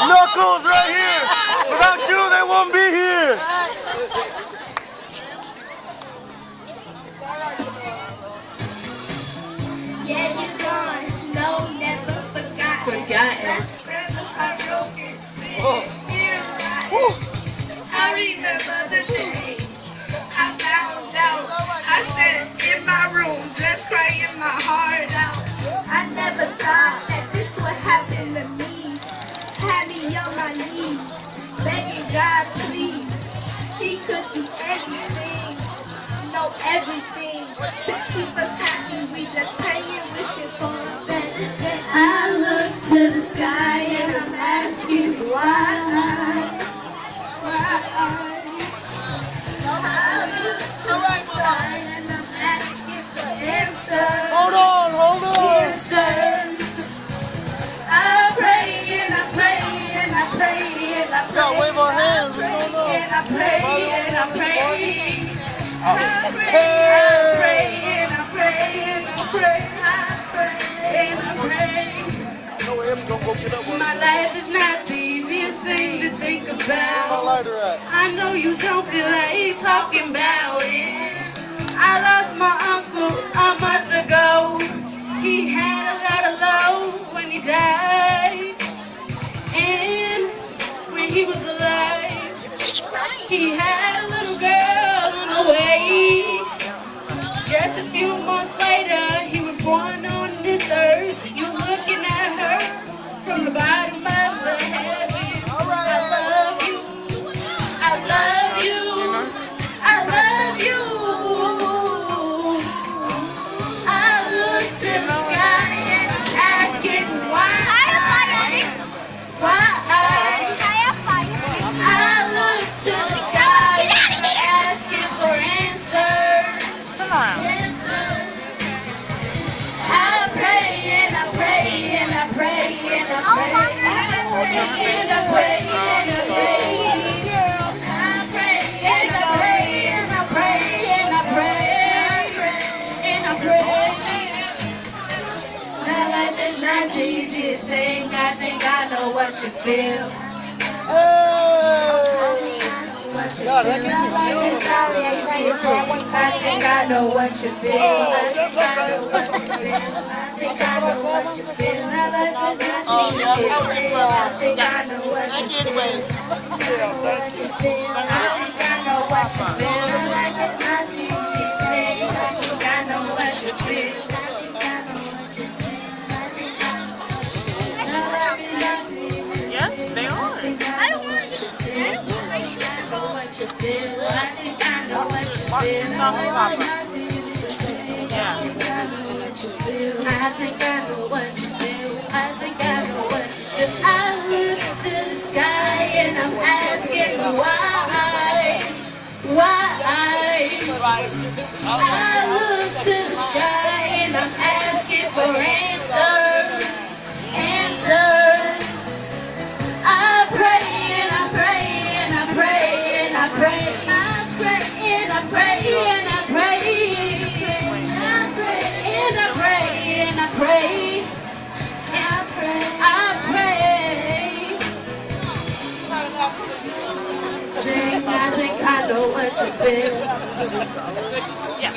Knuckles right here. Without you, they won't be here. Yeah, you're gone. No, never forgotten. I remember the day I found out. I sat in my room, just crying my heart out. I never thought that this would happen to me. Had me on my knees, begging God, please. He could do anything, know everything, to keep us happy. We just praying, wishing for a better day. I look to the sky and I'm asking why. Hold on. I pray and I pray and I pray and I pray. Yeah, wave our hands. And I pray and I pray. I pray and I pray and I pray. And I pray. My life is not the easiest thing to think about. I know you don't feel like talking about it. I lost my uncle a month ago. He had a lot of love when he died. And when he was alive, he had a little girl on the way. Just a few months later, he was born on this earth. You're looking at her from the bottom of the heavens. I love you. I love you. I love you. I look to the sky and I'm asking why. I look to the sky and I'm asking for answers. I pray and I pray and I pray and I pray. And I pray and I pray. I pray and I pray and I pray and I pray and I pray. My life is not the easiest thing. I think I know what you feel. God, that gets you chills. I think I know what you feel. Oh, that's okay. I think I know what you feel. My life is not the easiest thing. I think I know what you feel. Yeah, thank you. I think I know what you feel. My life is not the easiest thing. I think I know what you feel. Yes, they are. I don't want to. I don't want to. I know what you feel. I think I know what you feel. Stop it, Papa. Yeah. I think I know what you feel. I think I know what you feel. I look to the sky and I'm asking why. I look to the sky and I'm asking for answers. I pray and I pray and I pray and I pray. I pray and I pray and I pray. I pray and I pray and I pray. I pray. Sing, I think I know what you feel. Yeah.